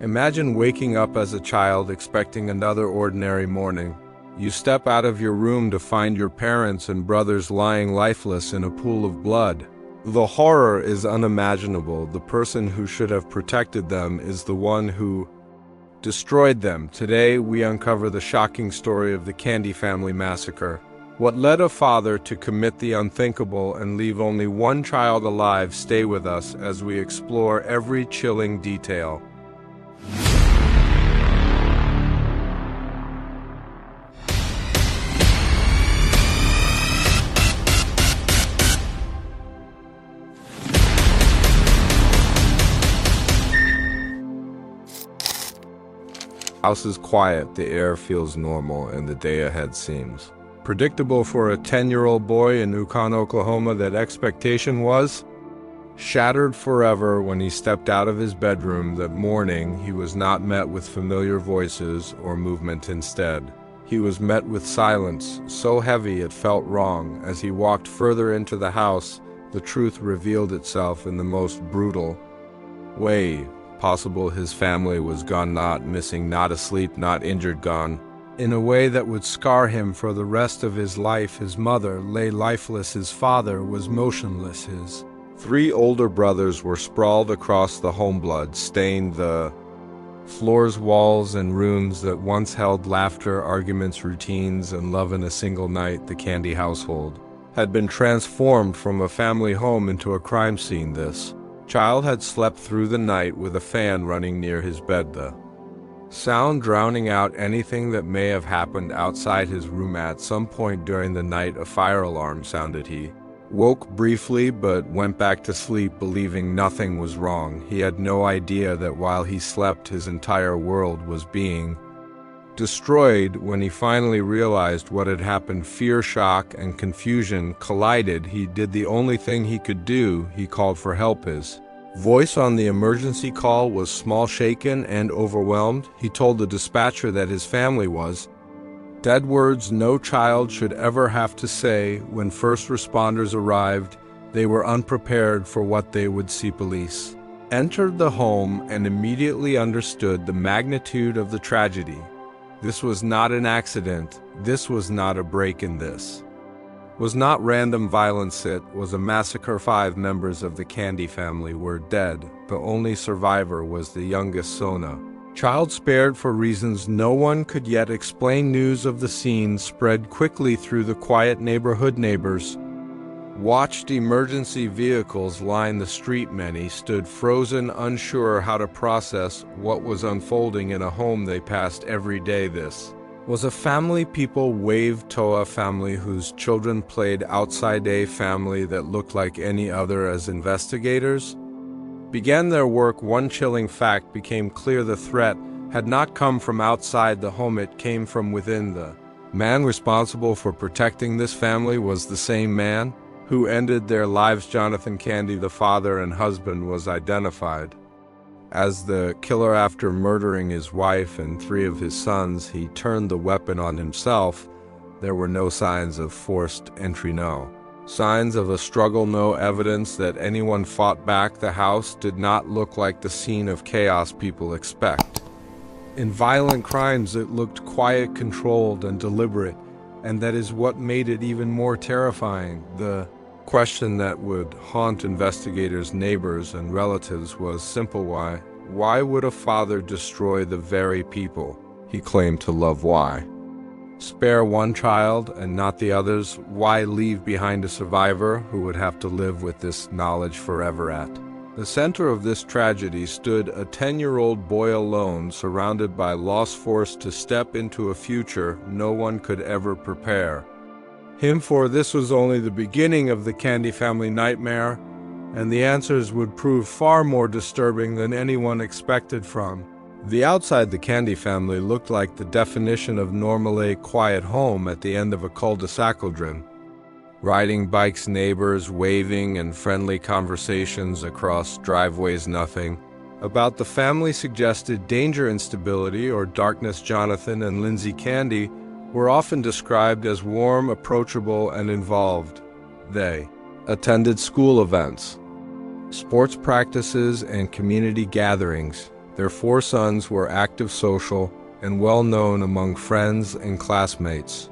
Imagine waking up as a child expecting another ordinary morning. You step out of your room to find your parents and brothers lying lifeless in a pool of blood. The horror is unimaginable. The person who should have protected them is the one who destroyed them. Today, we uncover the shocking story of the Candy family massacre. What led a father to commit the unthinkable and leave only one child alive? Stay with us as we explore every chilling detail. The house is quiet, the air feels normal, and the day ahead seems predictable. For a 10-year-old boy in Yukon, Oklahoma, that expectation was shattered forever. When he stepped out of his bedroom that morning, he was not met with familiar voices or movement. Instead, he was met with silence, so heavy it felt wrong. As he walked further into the house, the truth revealed itself in the most brutal way possible. His family was gone, not missing, not asleep, not injured, gone in a way that would scar him for the rest of his life. His mother lay lifeless, his father was motionless, his 3 older brothers were sprawled across the home. Blood stained the floors, walls, and rooms that once held laughter, arguments, routines, and love. In a single night, the Candy household had been transformed from a family home into a crime scene. This child had slept through the night with a fan running near his bed, the sound drowning out anything that may have happened outside his room. At some point during the night, a fire alarm sounded. He woke briefly but went back to sleep, believing nothing was wrong. He had no idea that while he slept, his entire world was being destroyed. When he finally realized what had happened, fear, shock, and confusion collided. He did the only thing he could do. He called for help. His voice on the emergency call was small, shaken, and overwhelmed. He told the dispatcher that his family was dead, words no child should ever have to say. When first responders arrived, they were unprepared for what they would see. Police entered the home and immediately understood the magnitude of the tragedy. This was not an accident. This was not a break-in. This was not random violence. It was a massacre. 5 members of the Candy family were dead. The only survivor was the youngest Sona, child, spared for reasons no one could yet explain. News of the scene spread quickly through the quiet neighborhood. Neighbors watched emergency vehicles line the street. Many stood frozen, unsure how to process what was unfolding in a home they passed every day. This was a family people waved to, a family whose children played outside, a family that looked like any other. As investigators began their work, one chilling fact became clear. The threat had not come from outside the home, it came from within. The man responsible for protecting this family was the same man who ended their lives. Jonathan Candy, the father and husband, was identified as the killer. After murdering his wife and 3 of his sons, he turned the weapon on himself. There were no signs of forced entry, no signs of a struggle, no evidence that anyone fought back. The house did not look like the scene of chaos people expect in violent crimes. It looked quiet, controlled, and deliberate, and that is what made it even more terrifying. The question that would haunt investigators, neighbors, and relatives was simple: why? Why would a father destroy the very people he claimed to love? Why spare one child and not the others? Why leave behind a survivor who would have to live with this knowledge forever? At the center of this tragedy stood a 10-year-old boy alone, surrounded by loss, forced to step into a future no one could ever prepare him for. This was only the beginning of the Candy family nightmare, and the answers would prove far more disturbing than anyone expected. From the outside, the Candy family looked like the definition of normal, a quiet home at the end of a cul-de-sac. Children riding bikes, neighbors waving, and friendly conversations across driveways. Nothing about the family suggested danger, instability, or darkness. Jonathan and Lindsay Candy were often described as warm, approachable, and involved. They attended school events, sports practices, and community gatherings. Their 4 sons were active, social, and well known among friends and classmates.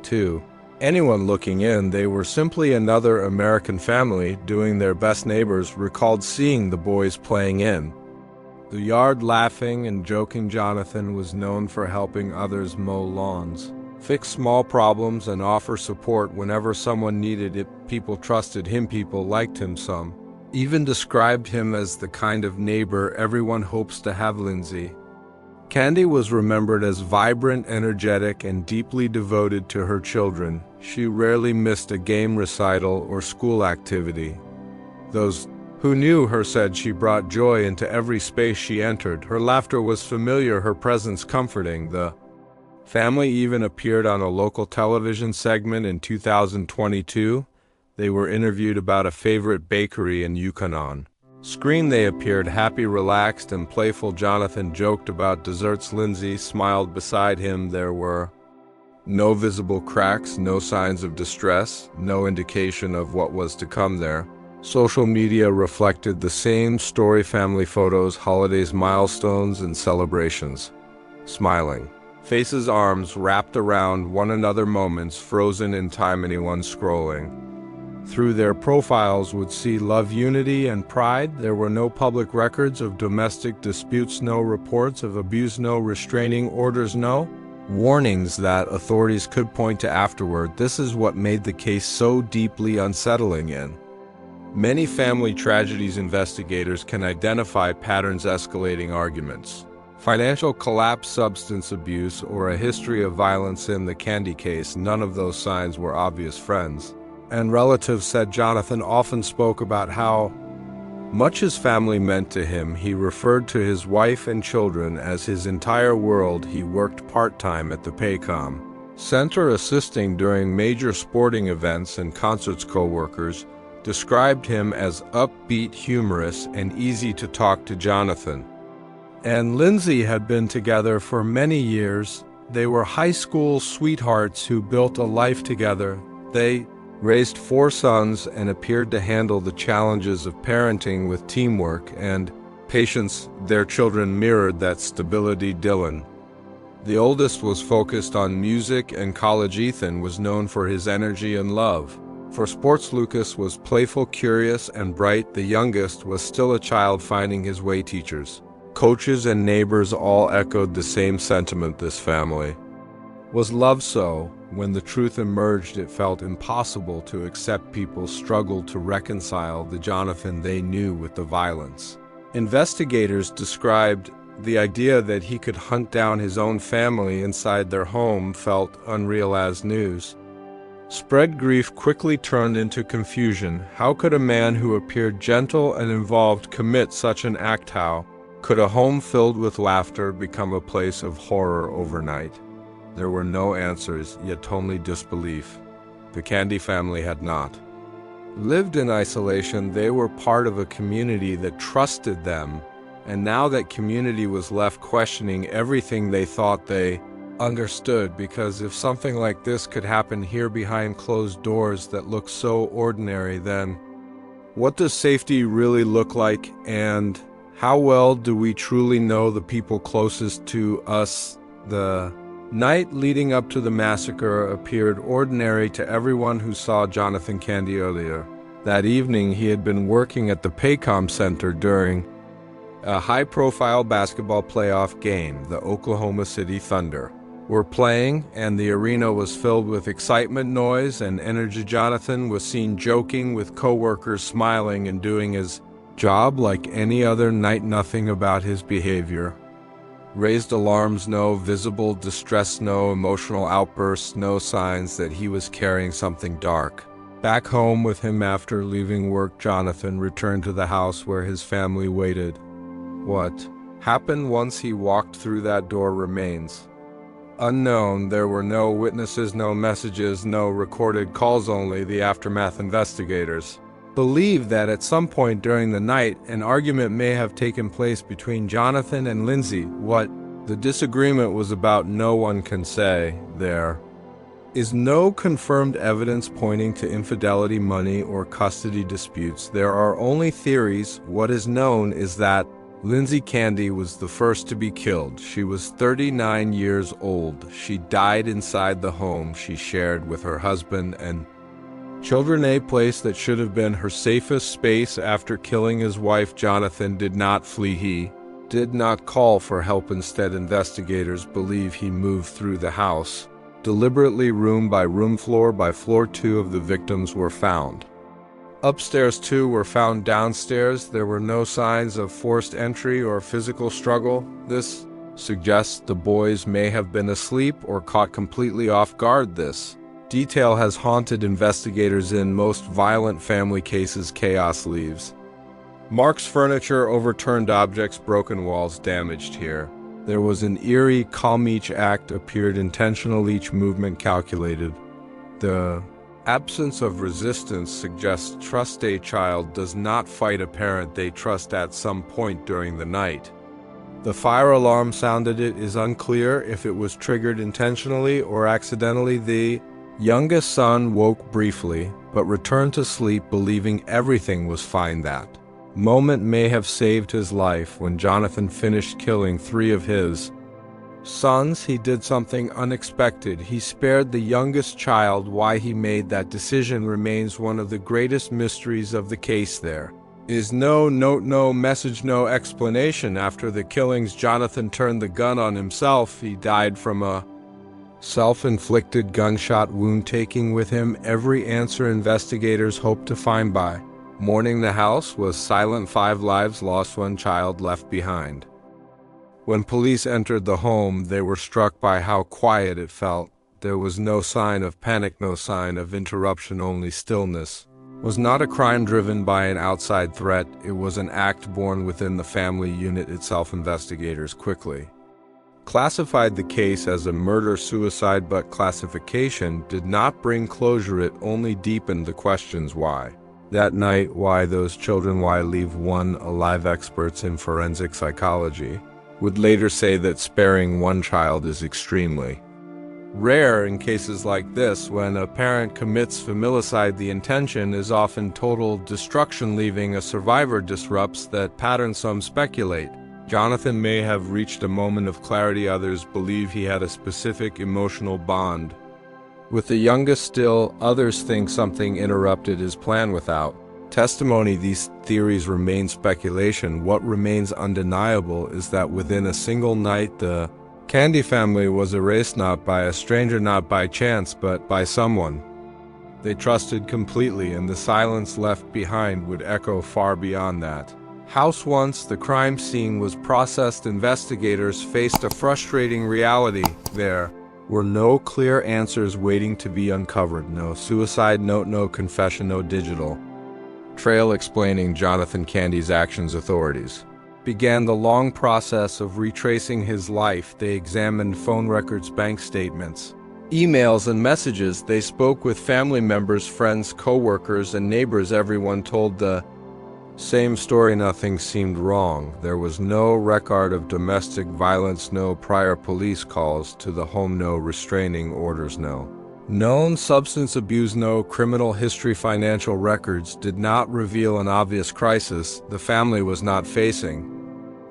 2. Anyone looking in, they were simply another American family doing their best. Neighbors recalled seeing the boys playing in the yard, laughing and joking. Jonathan was known for helping others mow lawns, fix small problems, and offer support whenever someone needed it. People trusted him, people liked him. Some even described him as the kind of neighbor everyone hopes to have. Lindsay Candy was remembered as vibrant, energetic, and deeply devoted to her children. She rarely missed a game, recital, or school activity. Those who knew her said she brought joy into every space she entered. Her laughter was familiar, her presence comforting. The family even appeared on a local television segment in 2022. They were interviewed about a favorite bakery in Yukon. On screen, they appeared happy, relaxed, and playful. Jonathan joked about desserts. Lindsay smiled beside him. There were no visible cracks, no signs of distress, no indication of what was to come there. Social media reflected the same story: family photos, holidays, milestones, and celebrations. Smiling faces, arms wrapped around one another, moments frozen in time. Anyone scrolling through their profiles would see love, unity, and pride. There were no public records of domestic disputes, no reports of abuse, no restraining orders, no warnings that authorities could point to afterward. This is what made the case so deeply unsettling. In many family tragedies, investigators can identify patterns: escalating arguments, financial collapse, substance abuse, or a history of violence. In the Candy case, none of those signs were obvious. Friends and relatives said Jonathan often spoke about how much his family meant to him. He referred to his wife and children as his entire world. He worked part-time at the Paycom Center, assisting during major sporting events and concerts. Co-workers described him as upbeat, humorous, and easy to talk to. Jonathan and Lindsay had been together for many years. They were high school sweethearts who built a life together. They raised 4 sons and appeared to handle the challenges of parenting with teamwork and patience. Their children mirrored that stability. Dylan, the oldest, was focused on music and college. Ethan was known for his energy and love for sports. Lucas was playful, curious, and bright. The youngest was still a child, finding his way. Teachers, coaches, and neighbors all echoed the same sentiment: this family was loved. So when the truth emerged, it felt impossible to accept. People struggled to reconcile the Jonathan they knew with the violence. Investigators described the idea that he could hunt down his own family inside their home felt unreal. As news spread, grief quickly turned into confusion. How could a man who appeared gentle and involved commit such an act? How could a home filled with laughter become a place of horror overnight? There were no answers, yet only disbelief. The Candy family had not lived in isolation. They were part of a community that trusted them, and now that community was left questioning everything they thought they understood. Because if something like this could happen here behind closed doors that look so ordinary, then what does safety really look like? And how well do we truly know the people closest to us? The night leading up to the massacre appeared ordinary to everyone who saw Jonathan Candy earlier. That evening, he had been working at the Paycom Center during a high-profile basketball playoff game. The Oklahoma City Thunder were playing, and the arena was filled with excitement, noise, and energy. Jonathan was seen joking with coworkers, smiling, and doing his job like any other night. Nothing about his behavior raised alarms, no visible distress, no emotional outbursts, no signs that he was carrying something dark. Back home with him after leaving work, Jonathan returned to the house where his family waited. What happened once he walked through that door remains unknown. There were no witnesses, no messages, no recorded calls. Only the aftermath. Investigators believe that at some point during the night, an argument may have taken place between Jonathan and Lindsay. What the disagreement was about, no one can say. There is no confirmed evidence pointing to infidelity, money, or custody disputes. There are only theories. What is known is that Lindsay Candy was the first to be killed. She was 39 years old. She died inside the home she shared with her husband and children, a place that should have been her safest space. After killing his wife, Jonathan did not flee. He did not call for help. Instead, investigators believe he moved through the house, deliberately room by room, floor by floor. Two of the victims were found upstairs, two were found downstairs. There were no signs of forced entry or physical struggle. This suggests the boys may have been asleep or caught completely off guard. This detail has haunted investigators in most violent family cases. Chaos leaves marks, furniture, overturned objects, broken walls, damaged here. There was an eerie calm. Each act appeared intentional, each movement calculated. The absence of resistance suggests trust. A child does not fight a parent they trust at some point during the night. The fire alarm sounded. It is unclear if it was triggered intentionally or accidentally. The youngest son woke briefly, but returned to sleep believing everything was fine. That moment may have saved his life. When Jonathan finished killing three of his sons, he did something unexpected. He spared the youngest child. Why he made that decision remains one of the greatest mysteries of the case. There is no note, no message, no explanation. After the killings, Jonathan turned the gun on himself. He died from a self-inflicted gunshot wound, taking with him every answer investigators hoped to find. By morning, the house was silent. 5 lives lost, 1 child left behind. When police entered the home, they were struck by how quiet it felt. There was no sign of panic, no sign of interruption, only stillness. It was not a crime driven by an outside threat. It was an act born within the family unit itself. Investigators quickly classified the case as a murder-suicide, but classification did not bring closure. It only deepened the questions. Why that night? Why those children? Why leave one alive? Experts in forensic psychology would later say that sparing one child is extremely rare. In cases like this, when a parent commits familicide, the intention is often total destruction. Leaving a survivor disrupts that pattern. Some speculate Jonathan may have reached a moment of clarity. Others believe he had a specific emotional bond with the youngest. Still, others think something interrupted his plan. Without testimony, these theories remain speculation. What remains undeniable is that within a single night, the Candy family was erased, not by a stranger, not by chance, but by someone they trusted completely, and the silence left behind would echo far beyond that house. Once the crime scene was processed, investigators faced a frustrating reality. There were no clear answers waiting to be uncovered. No suicide note, no confession, no digital trail explaining Jonathan Candy's actions. Authorities began the long process of retracing his life. They examined phone records, bank statements, emails, and messages. They spoke with family members, friends, co-workers, and neighbors. Everyone told the same story. Nothing seemed wrong. There was no record of domestic violence, no prior police calls to the home, no restraining orders, no known substance abuse, no criminal history. Financial records did not reveal an obvious crisis. The family was not facing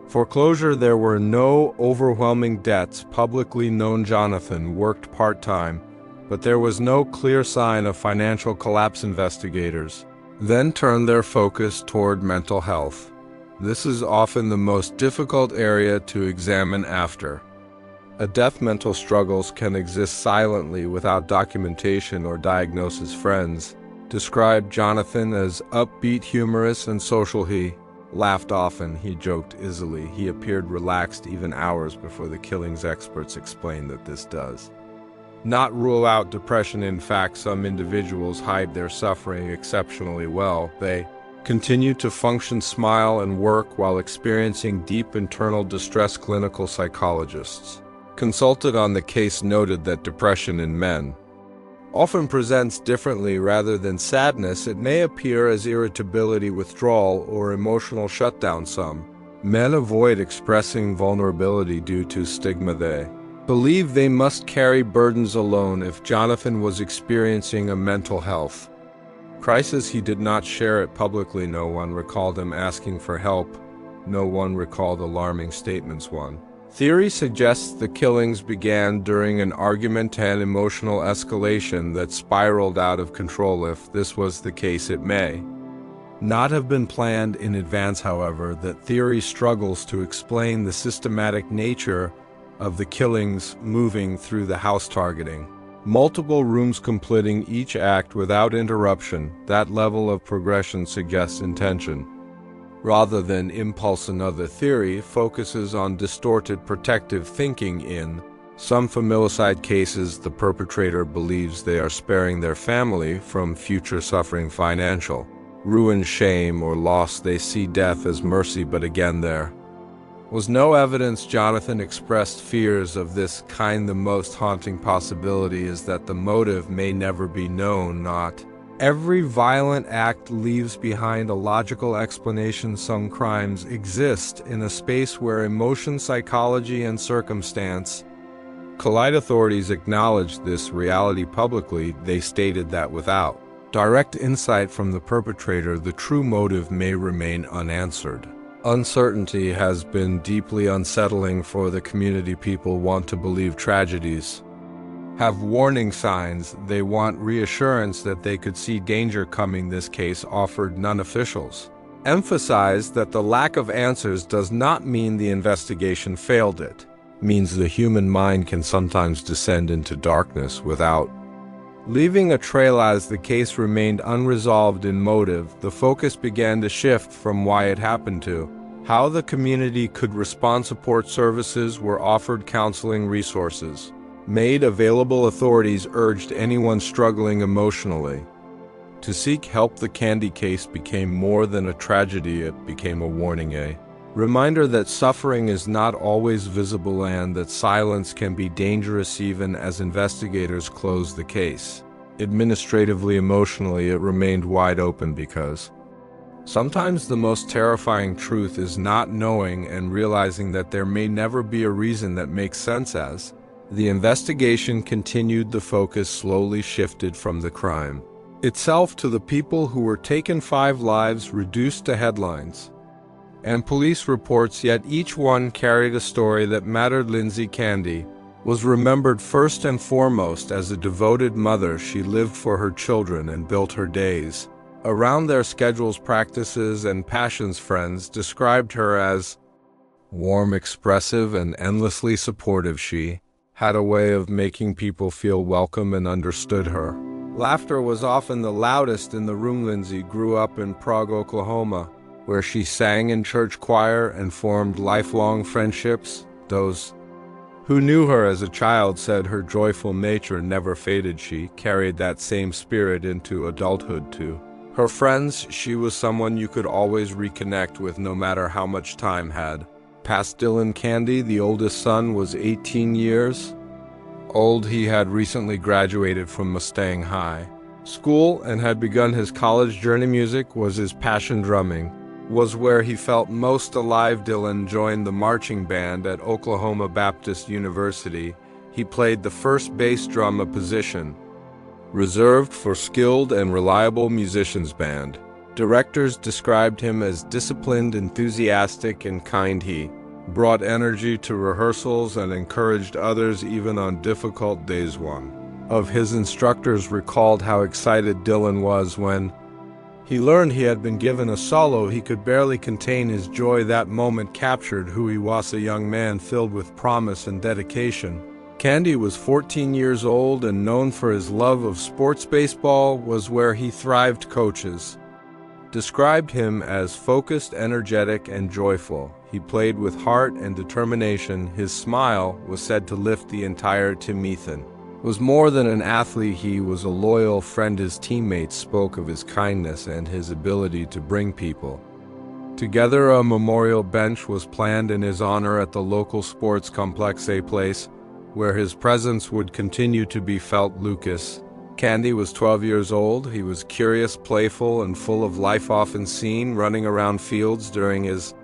foreclosure. There were no overwhelming debts publicly known. Jonathan worked part-time, but there was no clear sign of financial collapse. Investigators then turned their focus toward mental health. This is often the most difficult area to examine after a death. Mental struggles can exist silently without documentation or diagnosis. Friends described Jonathan as upbeat, humorous, and social. He laughed often. He joked easily. He appeared relaxed even hours before the killings. Experts explained that this does not rule out depression. In fact, some individuals hide their suffering exceptionally well. They continue to function, smile, and work while experiencing deep internal distress. Clinical psychologists consulted on the case noted that depression in men often presents differently. Rather than sadness, it may appear as irritability, withdrawal, or emotional shutdown. Some men avoid expressing vulnerability due to stigma. They believe they must carry burdens alone. If Jonathan was experiencing a mental health crisis, he did not share it publicly. No one recalled him asking for help. No one recalled alarming statements. One theory suggests the killings began during an argument and emotional escalation that spiraled out of control. If this was the case, it may not have been planned in advance. However, that theory struggles to explain the systematic nature of the killings moving through the house, targeting multiple rooms, completing each act without interruption. That level of progression suggests intention rather than impulse. Another theory focuses on distorted protective thinking. In some familicide cases, the perpetrator believes they are sparing their family from future suffering, financial ruin, shame, or loss. They see death as mercy, but again, there was no evidence. Jonathan expressed fears of this kind. The most haunting possibility is that the motive may never be known. Not every violent act leaves behind a logical explanation. Some crimes exist in a space where emotion, psychology, and circumstance collide. Authorities acknowledged this reality publicly. They stated that without direct insight from the perpetrator, the true motive may remain unanswered. Uncertainty has been deeply unsettling for the community. People want to believe tragedies have warning signs. They want reassurance that they could see danger coming. This case offered none. Officials emphasized that the lack of answers does not mean the investigation failed. It means the human mind can sometimes descend into darkness without leaving a trail. As the case remained unresolved in motive, the focus began to shift from why it happened to how the community could respond. Support services were offered, counseling resources made available. Authorities urged anyone struggling emotionally to seek help. The Candy case became more than a tragedy, it became a warning, a reminder that suffering is not always visible and that silence can be dangerous. Even as investigators closed the case, administratively, emotionally, it remained wide open, because sometimes the most terrifying truth is not knowing and realizing that there may never be a reason that makes sense. As the investigation continued, the focus slowly shifted from the crime itself to the people who were taken. 5 lives reduced to headlines and police reports, yet each one carried a story that mattered. Lindsay Candy was remembered first and foremost as a devoted mother. She lived for her children and built her days around their schedules, practices, and passions. Friends described her as warm, expressive, and endlessly supportive. She had a way of making people feel welcome and understood. Her laughter was often the loudest in the room. Lindsay grew up in Prague, Oklahoma, where she sang in church choir and formed lifelong friendships. Those who knew her as a child said her joyful nature never faded. She carried that same spirit into adulthood too. Her friends, she was someone you could always reconnect with, no matter how much time had passed. Dylan Candy, the oldest son, was 18 years old. He had recently graduated from Mustang High School and had begun his college journey. Music was his passion. Drumming was where he felt most alive. Dylan joined the marching band at Oklahoma Baptist University. He played the first bass drum, a position reserved for skilled and reliable musicians. Band directors described him as disciplined, enthusiastic, and kind. He brought energy to rehearsals and encouraged others even on difficult days. One of his instructors recalled how excited Dylan was when he learned he had been given a solo. He could barely contain his joy. That moment captured who he was, a young man filled with promise and dedication. Candy was 14 years old and known for his love of sports. Baseball was where he thrived. Coaches described him as focused, energetic, and joyful. He played with heart and determination. His smile was said to lift the entire team. Ethan was more than an athlete, he was a loyal friend. His teammates spoke of his kindness and his ability to bring people together. A memorial bench was planned in his honor at the local sports complex, a place where his presence would continue to be felt. Lucas Candy was 12 years old. He was curious, playful, and full of life, often seen running around fields during his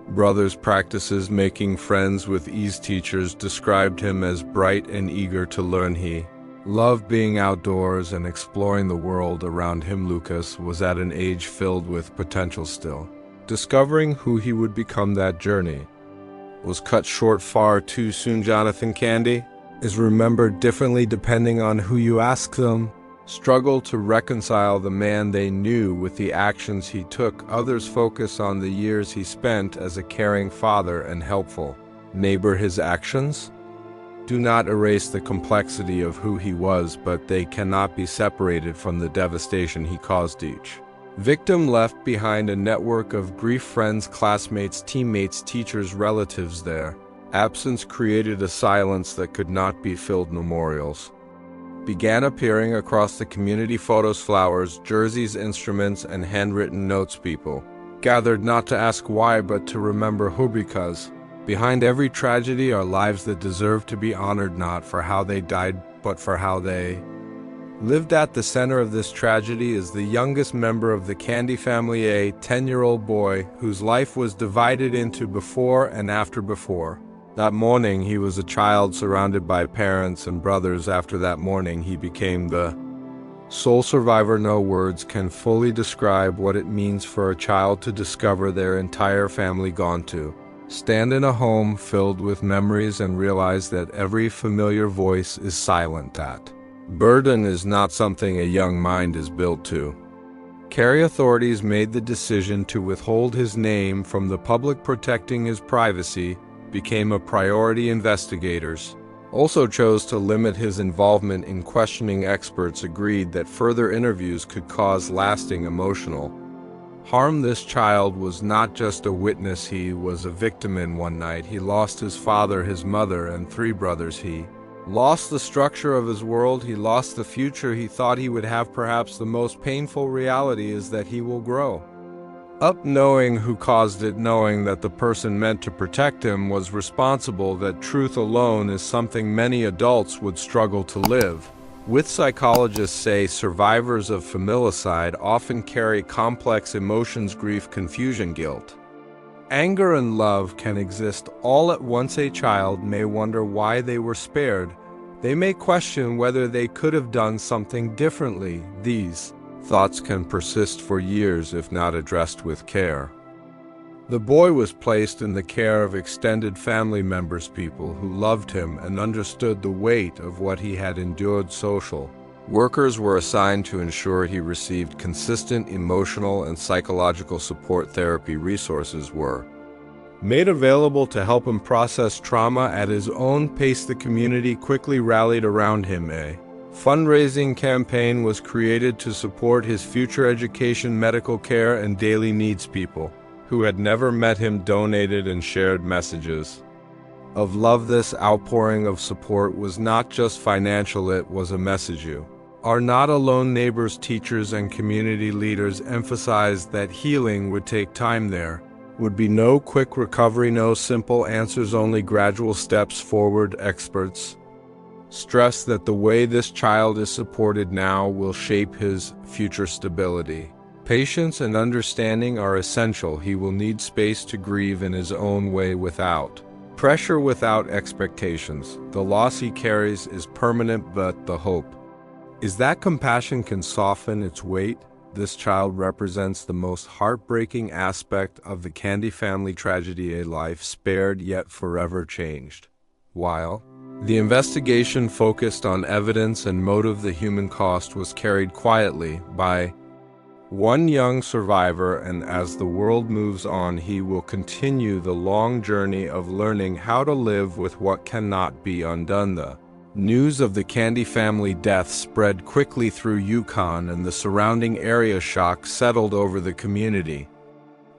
brother's practices, making friends with ease. Teachers described him as bright and eager to learn. He loved being outdoors and exploring the world around him. Lucas was at an age filled with potential still discovering who he would become. That journey was cut short far too soon. Jonathan Candy is remembered differently depending on who you ask them. Struggle to reconcile the man they knew with the actions he took. Others focus on the years he spent as a caring father and helpful neighbor. His actions do not erase the complexity of who he was, but they cannot be separated from the devastation he caused. Each victim left behind a network of grief: friends, classmates, teammates, teachers, relatives. Their absence created a silence that could not be filled. Memorials began appearing across the community: photos, flowers, jerseys, instruments, and handwritten notes. People gathered not to ask why, but to remember who, because behind every tragedy are lives that deserve to be honored, not for how they died, but for how they lived. At the center of this tragedy is the youngest member of the Candy family, a 10-year-old boy whose life was divided into before and after. Before that morning, he was a child surrounded by parents and brothers. After that morning, he became the sole survivor. No words can fully describe what it means for a child to discover their entire family gone, to stand in a home filled with memories and realize that every familiar voice is silent. That burden is not something a young mind is built to carry. Authorities made the decision to withhold his name from the public. Protecting his privacy became a priority. Investigators also chose to limit his involvement in questioning. Experts agreed that further interviews could cause lasting emotional harm. This child was not just a witness, he was a victim. In one night, he lost his father, his mother, and 3 brothers. He lost the structure of his world. He lost the future he thought he would have. Perhaps the most painful reality is that he will grow up knowing who caused it, knowing that the person meant to protect him was responsible. That truth alone is something many adults would struggle to live with. Psychologists say survivors of familicide often carry complex emotions: grief, confusion, guilt, anger, and love can exist all at once. A child may wonder why they were spared. They may question whether they could have done something differently. These thoughts can persist for years if not addressed with care. The boy was placed in the care of extended family members, people who loved him and understood the weight of what he had endured. Social workers were assigned to ensure he received consistent emotional and psychological support. Therapy resources were made available to help him process trauma at his own pace. The community quickly rallied around him. A fundraising campaign was created to support his future education, medical care, and daily needs. People who had never met him donated and shared messages of love. This outpouring of support was not just financial, it was a message. You are not alone. Neighbors, teachers, and community leaders emphasized that healing would take time. There would be no quick recovery, no simple answers, only gradual steps forward. Experts stress that the way this child is supported now will shape his future stability. Patience and understanding are essential. He will need space to grieve in his own way, without pressure, without expectations. The loss he carries is permanent, but the hope is that compassion can soften its weight. This child represents the most heartbreaking aspect of the Candy family tragedy: a life spared yet forever changed. While the investigation focused on evidence and motive, the human cost was carried quietly by one young survivor, and as the world moves on, he will continue the long journey of learning how to live with what cannot be undone. The news of the Candy family death spread quickly through Yukon, and the surrounding area. Shock settled over the community.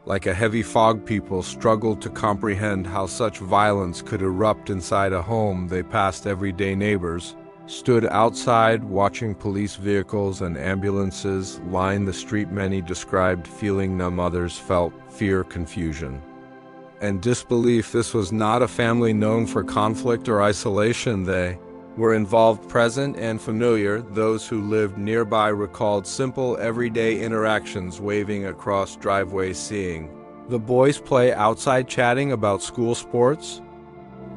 Like a heavy fog, people struggled to comprehend how such violence could erupt inside a home they passed every day. Neighbors stood outside watching police vehicles and ambulances line the street. Many described feeling numb, others felt fear, confusion, and disbelief. This was not a family known for conflict or isolation. They were involved, present, and familiar. Those who lived nearby recalled simple, everyday interactions: waving across driveways, seeing the boys play outside, chatting about school sports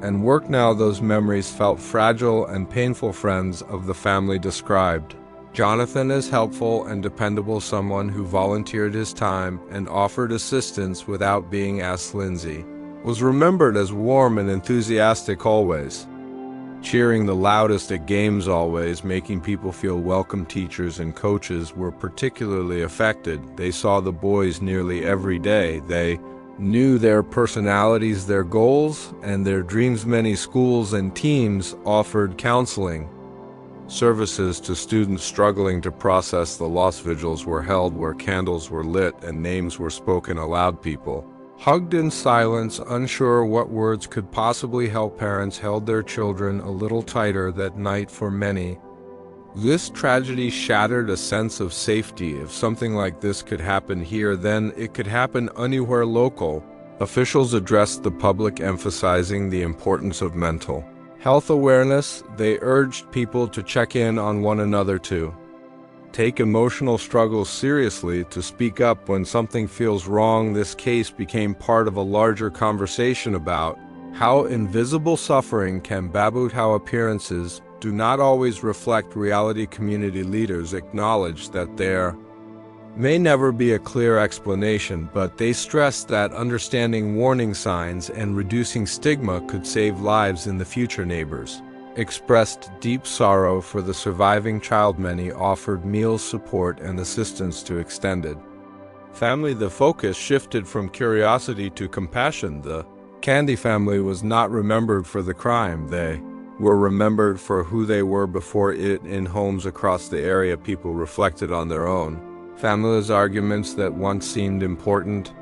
and work. Now those memories felt fragile and painful. Friends of the family described Jonathan, as helpful and dependable someone who volunteered his time and offered assistance without being asked, Lindsay was remembered as warm and enthusiastic always, cheering the loudest at games always, making people feel welcome. Teachers and coaches were particularly affected. They saw the boys nearly every day. They knew their personalities, their goals, and their dreams. Many schools and teams offered counseling services to students struggling to process the loss. Vigils were held where candles were lit and names were spoken aloud. People hugged in silence, unsure what words could possibly help. Parents held their children a little tighter that night. For many, this tragedy shattered a sense of safety. If something like this could happen here, then it could happen anywhere. Local officials addressed the public, emphasizing the importance of mental health awareness. They urged people to check in on one another, to take emotional struggles seriously, to speak up when something feels wrong. This case became part of a larger conversation about how invisible suffering can baboot, how appearances do not always reflect reality. Community leaders acknowledged that there may never be a clear explanation, but they stressed that understanding warning signs and reducing stigma could save lives in the future. Neighbors expressed deep sorrow for the surviving child. Many offered meals, support, and assistance to extended family. The focus shifted from curiosity to compassion. The Candy family was not remembered for the crime. They were remembered for who they were before it. In homes across the area, people reflected on their own families. Arguments that once seemed important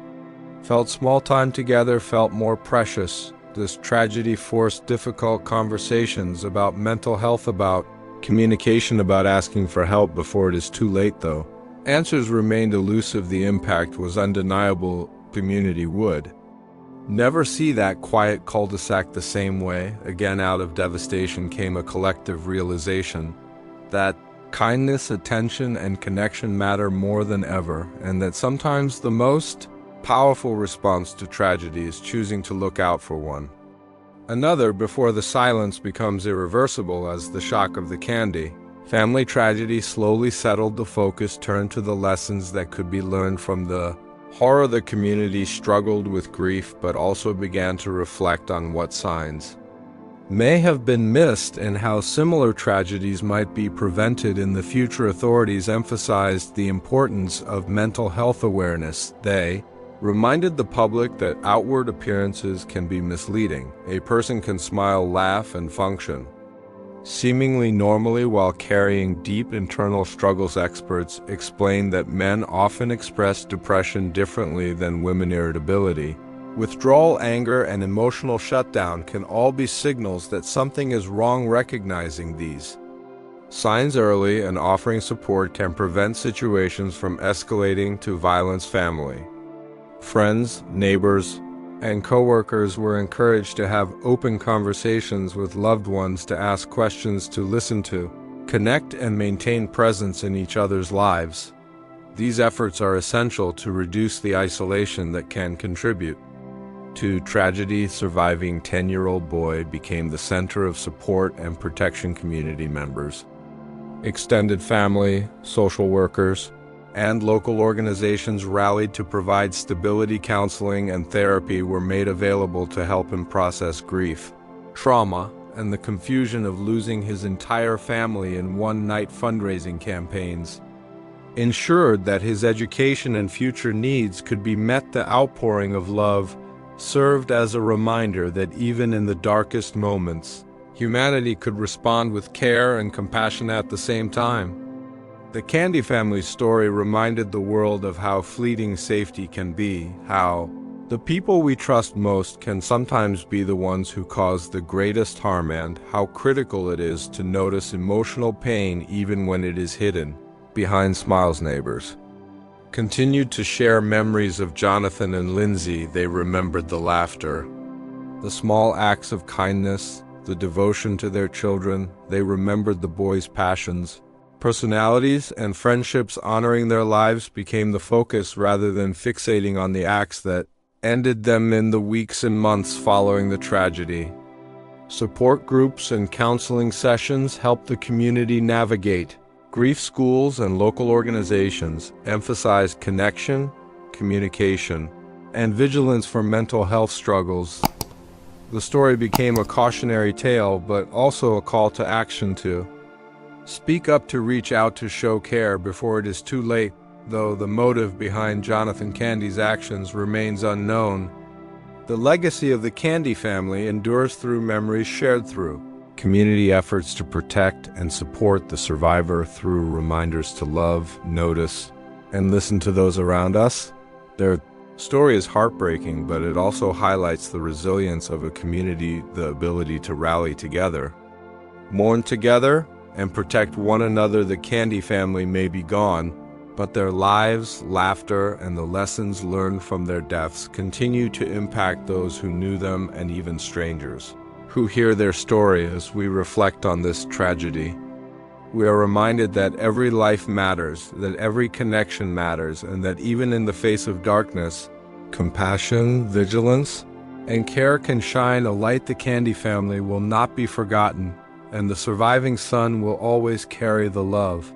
felt small. Time together felt more precious. This tragedy forced difficult conversations about mental health, about communication, about asking for help before it is too late. Though answers remained elusive, the impact was undeniable. Community would never see that quiet cul-de-sac the same way again. Out of devastation came a collective realization that kindness, attention, and connection matter more than ever, and that sometimes the most powerful response to tragedy is choosing to look out for one another before the silence becomes irreversible. As the shock of the Candy family tragedy slowly settled, the focus turned to the lessons that could be learned from the horror. The community struggled with grief, but also began to reflect on what signs may have been missed and how similar tragedies might be prevented in the future. Authorities emphasized the importance of mental health awareness. They reminded the public that outward appearances can be misleading. A person can smile, laugh, and function seemingly normally while carrying deep internal struggles. Experts explained that men often express depression differently than women. Irritability, withdrawal, anger, and emotional shutdown can all be signals that something is wrong. Recognizing these signs early and offering support can prevent situations from escalating to violence. Family, friends, neighbors, and co-workers were encouraged to have open conversations with loved ones, to ask questions, to listen, to connect, and maintain presence in each other's lives. These efforts are essential to reduce the isolation that can contribute to tragedy. Surviving 10-year-old boy became the center of support and protection. Community members, extended family, social workers, and local organizations rallied to provide stability. Counseling and therapy were made available to help him process grief, trauma, and the confusion of losing his entire family in one night. Fundraising campaigns ensured that his education and future needs could be met. The outpouring of love served as a reminder that even in the darkest moments, humanity could respond with care and compassion at the same time. The Candy family's story reminded the world of how fleeting safety can be, how the people we trust most can sometimes be the ones who cause the greatest harm, and how critical it is to notice emotional pain even when it is hidden behind smiles. Neighbors continued to share memories of Jonathan and Lindsay. They remembered the laughter, the small acts of kindness, the devotion to their children. They remembered the boys' passions, personalities, and friendships. Honoring their lives became the focus rather than fixating on the acts that ended them. In the weeks and months following the tragedy, support groups and counseling sessions helped the community navigate Grief schools and local organizations emphasized connection, communication, and vigilance for mental health struggles. The story became a cautionary tale, but also a call to action to speak up, to reach out, to show care before it is too late. Though the motive behind Jonathan Candy's actions remains unknown, the legacy of the Candy family endures through memories shared through community efforts to protect and support the survivor, through reminders to love, notice, and listen to those around us. Their story is heartbreaking, but it also highlights the resilience of a community, the ability to rally together, mourn together, and protect one another. The Candy family may be gone, but their lives, laughter, and the lessons learned from their deaths continue to impact those who knew them and even strangers who hear their story. As we reflect on this tragedy, we are reminded that every life matters, that every connection matters, and that even in the face of darkness, compassion, vigilance, and care can shine a light. The Candy family will not be forgotten, and the surviving son will always carry the love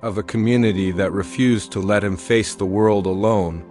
of a community that refused to let him face the world alone.